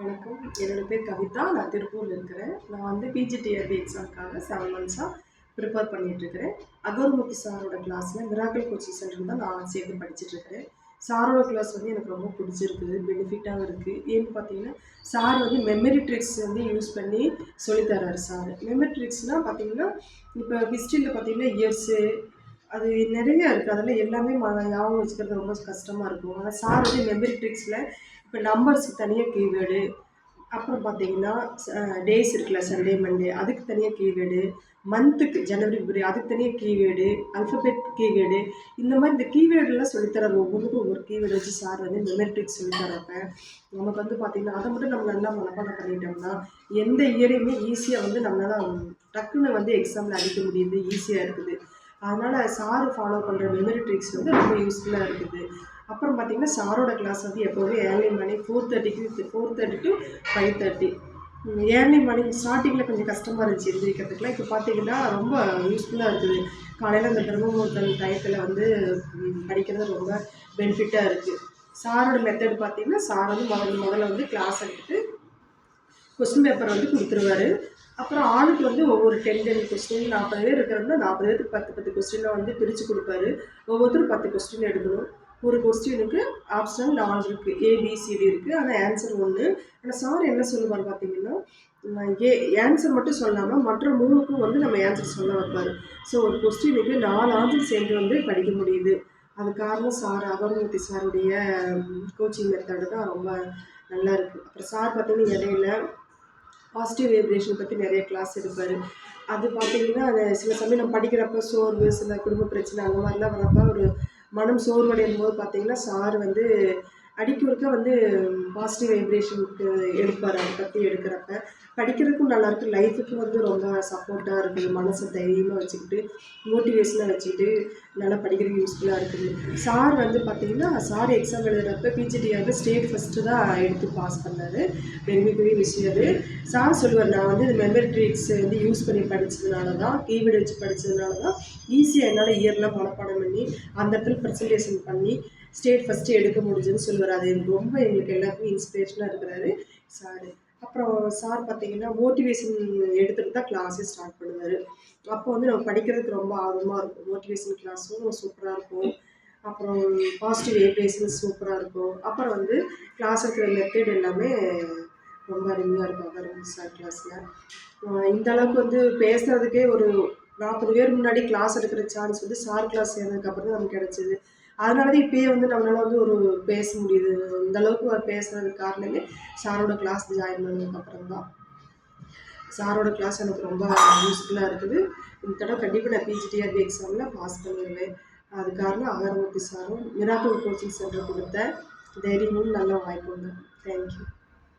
வணக்கம். என்னோட பேர் கவிதா. நான் திருப்பூர்ல இருக்கிறேன். நான் வந்து பிஜிடிஆர்பி எக்ஸாம்க்காக 7 மந்த்ஸா ப்ரிப்பேர் பண்ணிட்டுருக்கிறேன். அகர்மூர்த்தி சாரோட கிளாஸ்ல மிராக்கிள் கோச்சிங் சென்டர்ல தான் நான் சேர்ந்து படிச்சுட்ருக்கிறேன். சாரோட கிளாஸ் வந்து எனக்கு ரொம்ப பிடிச்சிருக்குது. பெனிஃபிட்டாகவும் இருக்குது. ஏன்னு பார்த்தீங்கன்னா, சார் வந்து மெமரி ட்ரிக்ஸ் வந்து யூஸ் பண்ணி சொல்லி தர்றாரு சார். மெமரி ட்ரிக்ஸ்னால் பார்த்தீங்கன்னா, இப்போ ஹிஸ்ட்ரியில் பார்த்தீங்கன்னா இயர்ஸு அது நிறைய இருக்குது. அதெல்லாம் எல்லாமே ஞாபகம் வச்சுக்கிறது ரொம்ப கஷ்டமா இருக்கும். ஆனா சார் வந்து மெமரி ட்ரிக்ஸ்ல இப்போ நம்பர்ஸ்க்கு தனியா கீவேர்டு, அப்புறம் பார்த்தீங்கன்னா டேஸ் இருக்குல்ல சண்டே, மண்டே அதுக்கு தனியா கீவேர்டு, மந்த்துக்கு ஜனவரி, பிப்ரவரி அதுக்கு தனியா கீவேர்டு, அல்ஃபபெட் கீவேர்டு இந்த மாதிரி இந்த கீவேர்டுலாம் சொல்லித்தராரு. ஒவ்வொன்றுக்கும் ஒவ்வொரு கீவேர்டு வச்சு சார் வந்து மெமரி ட்ரிக்ஸ் சொல்லித்தரப்ப நமக்கு வந்து பார்த்தீங்கன்னா, அதை மட்டும் நம்ம நல்லா மனப்பாடம் பண்ணிட்டோம்னா எந்த இயரையுமே ஈஸியாக வந்து நம்மளால டக்குன்னு வந்து எக்ஸாமில் அடிக்க முடியுது, ஈஸியாக இருக்குது. அதனால் சார் ஃபாலோ பண்ணுற மெமரி ட்ரிக்ஸ் வந்து ரொம்ப யூஸ்ஃபுல்லாக இருக்குது. அப்புறம் பார்த்தீங்கன்னா, சாரோட கிளாஸ் வந்து எப்போவுமே early morning 4:30 to 5:30. Early morning ஸ்டார்டிங்கில் கொஞ்சம் கஷ்டமாக இருந்துச்சு எழுந்திரிக்கிறதுக்குலாம். இப்போ பார்த்தீங்கன்னா ரொம்ப யூஸ்ஃபுல்லாக இருக்குது. காலையில் அந்த பிரம்ம முகூர்த்தம் டயத்தில் வந்து படிக்கிறது ரொம்ப பெனிஃபிட்டாக இருக்குது. சாரோட மெத்தட் பார்த்தீங்கன்னா, சார் வந்து முதல்ல வந்து கிளாஸ் எடுத்துட்டு கொஸ்டின் பேப்பர் வந்து கொடுத்துருவாரு. அப்புறம் ஆளுக்கு வந்து ஒவ்வொரு 10 கொஸ்டின் 40 பேர் இருக்கிறோம்னா 40 பேருக்கு 10 கொஸ்டினை வந்து பிரித்து கொடுப்பாரு. ஒவ்வொருத்தரும் 10 கொஸ்டின் எடுக்கணும். ஒரு கொஸ்டினுக்கு ஆப்ஷன் 4 இருக்குது. ஏபிசிடி இருக்குது. ஆனால் ஆன்சர் 1. ஆனால் சார் என்ன சொல்லுவார் பார்த்தீங்கன்னா, ஆன்சர் மட்டும் சொல்லாமல் மற்ற 3க்கும் வந்து நம்ம ஆன்சர் சொல்ல வைப்பார். ஸோ ஒரு கொஸ்டினுக்கு 4 ஆன்சர் சேர்ந்து வந்து படிக்க முடியுது. அது காரணம் சார் அகர்மூர்த்தி சாருடைய கோச்சிங் மெத்தடு தான் ரொம்ப நல்லா இருக்குது. அப்புறம் சார் பார்த்தீங்கன்னா இடையில பாசிட்டிவ் வைப்ரேஷன் பற்றி நிறைய கிளாஸ் எடுப்பார். அது பார்த்தீங்கன்னா, அது சில சமயம் நம்ம படிக்கிறப்ப சோர்வு, சில குடும்ப பிரச்சனை அந்த மாதிரிலாம் வரப்போ ஒரு மனம் சோர்வடையும் போது பார்த்தீங்கன்னா, சார் வந்து அடிக்கொருக்க வந்து பாசிட்டிவ் வைப்ரேஷனுக்கு எடுப்பார். அதை பற்றி எடுக்கிறப்ப படிக்கிறதுக்கும் நல்லாயிருக்கு, லைஃபுக்கு வந்து ரொம்ப சப்போர்ட்டாக இருக்குது. மனசை தைரியமாக வச்சுக்கிட்டு மோட்டிவேஷனாக வச்சுக்கிட்டு நல்லா படிக்கிறதுக்கு யூஸ்ஃபுல்லாக இருக்குது. சார் வந்து பார்த்தீங்கன்னா, சார் எக்ஸாம் எழுதுகிறப்ப பிஜிடிஆர் ஸ்டேட் ஃபஸ்ட்டு தான் எடுத்து பாஸ் பண்ணார். பெருமைக்குரிய விஷயம் அது. சார் சொல்லுவார், நான் வந்து இந்த மெமரி ட்ரிக்ஸ் வந்து யூஸ் பண்ணி படித்ததுனால தான், கீவேர்டு வச்சு படித்ததுனால தான் ஈஸியாக என்னால் இயர்லாம் மனப்பாடம் பண்ணி அந்த இடத்துல ப்ரெசன்டேஷன் பண்ணி ஸ்டேட் ஃபஸ்ட்டு எடுக்க முடிஞ்சுன்னு சொல்லுவார். அது எனக்கு ரொம்ப எங்களுக்கு எல்லாருக்குமே இன்ஸ்பிரேஷனாக இருக்கிறாரு சார். அப்புறம் சார் பார்த்தீங்கன்னா, மோட்டிவேஷன் எடுத்துகிட்டு தான் கிளாஸே ஸ்டார்ட் பண்ணுவார். அப்போ வந்து நம்ம படிக்கிறதுக்கு ரொம்ப ஆர்வமாக இருக்கும். மோட்டிவேஷன் கிளாஸும் சூப்பராக இருக்கும். அப்புறம் பாசிட்டிவ் வைப்ரேஷன் சூப்பராக இருக்கும். அப்புறம் வந்து கிளாஸ் இருக்கிற மெத்தட் எல்லாமே ரொம்ப அருமையாக இருக்கும் அகர்மூர்த்தி சார் கிளாஸில். இந்த அளவுக்கு வந்து பேசுகிறதுக்கே ஒரு 40 பேர் முன்னாடி கிளாஸ் எடுக்கிற சான்ஸ் வந்து சார் கிளாஸ் சேர்ந்ததுக்கப்புறம் தான் நமக்கு கிடச்சிது. அதனால தான் இப்போயே வந்து நம்மளால் வந்து ஒரு பேச முடியுது. இந்த அளவுக்கு பேசுகிறதுக்கு காரணமே சாரோட கிளாஸ் ஜாயின் பண்ணதுக்கப்புறம் தான். சாரோட கிளாஸ் எனக்கு ரொம்ப யூஸ்ஃபுல்லாக இருக்குது. இந்த தடவை கண்டிப்பாக நான் பிஜிடிஆர்பி எக்ஸாமில் பாஸ் பண்ணிடுவேன். அது காரணம் அகர்மூர்த்தி சாரும் மிராக்கிள் கோச்சிங் சென்டர் கொடுத்த தைரியமும் நல்ல வாய்ப்பும் தான். தேங்க்யூ.